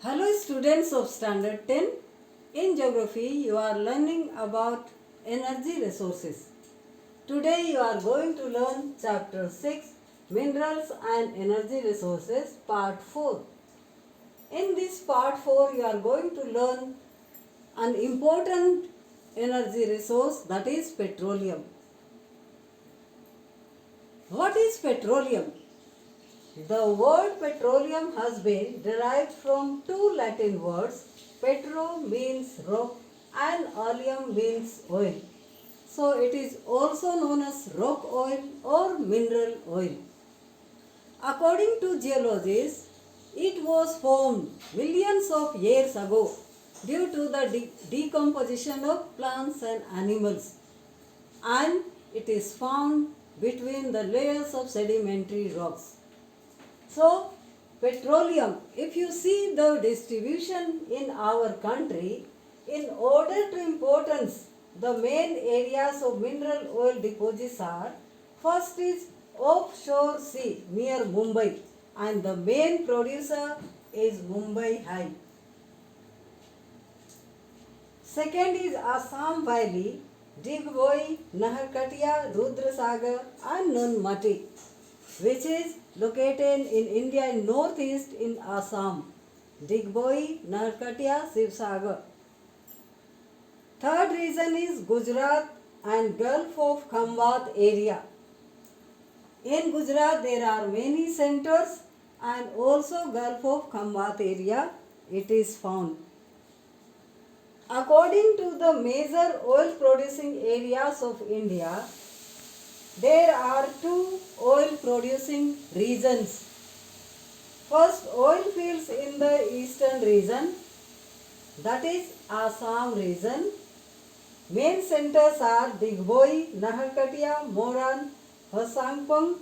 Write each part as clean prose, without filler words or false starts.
Hello students of standard 10. In geography you are learning about energy resources. Today you are going to learn chapter 6 Minerals and Energy Resources part 4. In this part 4 you are going to learn an important energy resource, that is petroleum. What is petroleum? The word petroleum has been derived from two Latin words. Petro means rock and oleum means oil. So it is also known as rock oil or mineral oil. According to geologists, it was formed millions of years ago due to the decomposition of plants and animals, and it is found between the layers of sedimentary rocks. So, petroleum, if you see the distribution in our country, in order to importance, the main areas of mineral oil deposits are, first is offshore sea near Mumbai, and the main producer is Mumbai High. Second is Assam Valley, Digboi, Naharkatia, Rudrasagar and Nunmati, which is located in India in northeast in Assam. Digboi, Naharkatia, Sivsagar. Third region is Gujarat and Gulf of Khambat area. In Gujarat there are many centers, and also Gulf of Khambat area it is found. According to the major oil producing areas of India, there are two oil producing regions. First, oil fields in the eastern region, that is Assam region. Main centers are Digboi, Naharkatia, Moran, Hosangpang,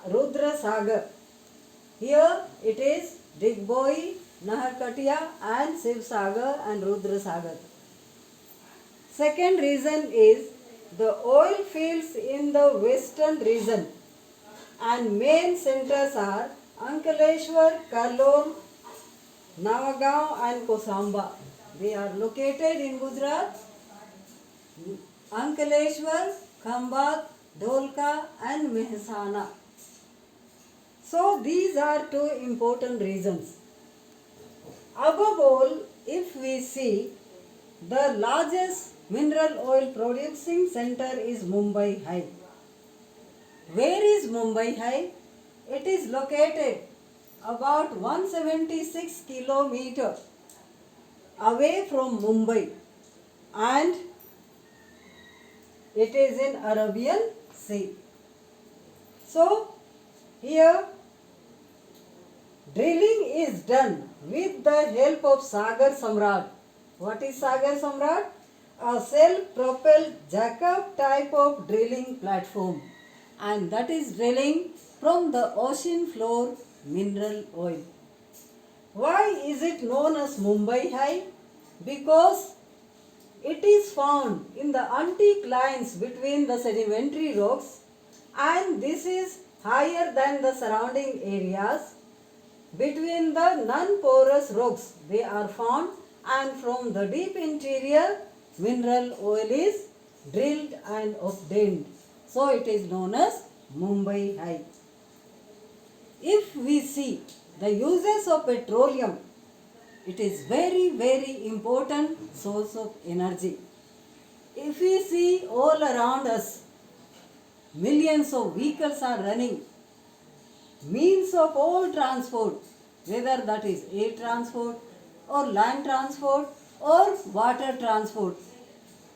Rudrasagar. Here it is Digboi, Naharkatia and Sivsagar and Rudrasagar. Second region is the oil fields in the western region, and main centers are Ankaleshwar, Karlool, Navagaon and Kosamba. They are located in Gujarat. Ankaleshwar, Khambat, Dholka and Mehsana. So these are two important regions. Above all, if we see, the largest mineral oil producing center is Mumbai High. Where is Mumbai High? It is located about 176 kilometers away from Mumbai, and it is in Arabian Sea. So here drilling is done with the help of Sagar Samrat. What is Sagar Samrat? A self-propelled jack-up type of drilling platform, and that is drilling from the ocean floor mineral oil. Why is it known as Mumbai High? Because it is found in the anticlines between the sedimentary rocks, and this is higher than the surrounding areas. Between the non-porous rocks they are found, and from the deep interior mineral oil is drilled and obtained. So it is known as Mumbai High. If we see the uses of petroleum, it is very important source of energy. If we see all around us, millions of vehicles are running. Means of all transport, whether that is air transport or land transport or water transport,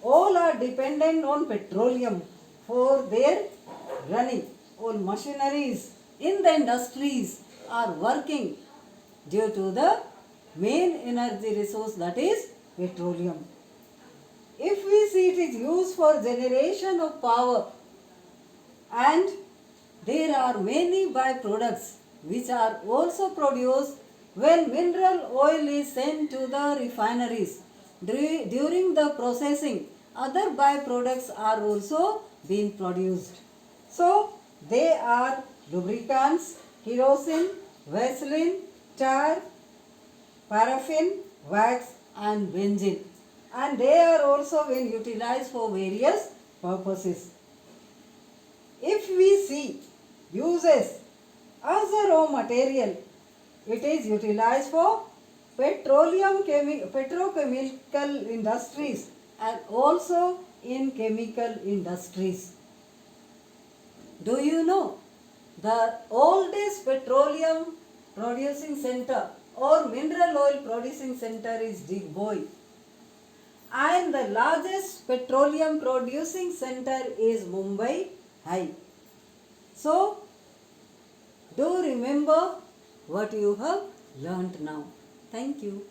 all are dependent on petroleum for their running. All machineries in the industries are working due to the main energy resource, that is petroleum. If we see, it is used for generation of power, and there are many byproducts which are also produced when mineral oil is sent to the refineries. During the processing, other byproducts are also being produced. So they are lubricants, kerosene, Vaseline, tar, paraffin, wax and benzene, and they are also been utilized for various purposes. If we see uses as a raw material, it is utilized for petrochemical industries and also in chemical industries. Do you know the oldest petroleum producing center or mineral oil producing center is Digboy, and the largest petroleum producing center is Mumbai High. So, do remember what you have learnt now. Thank you.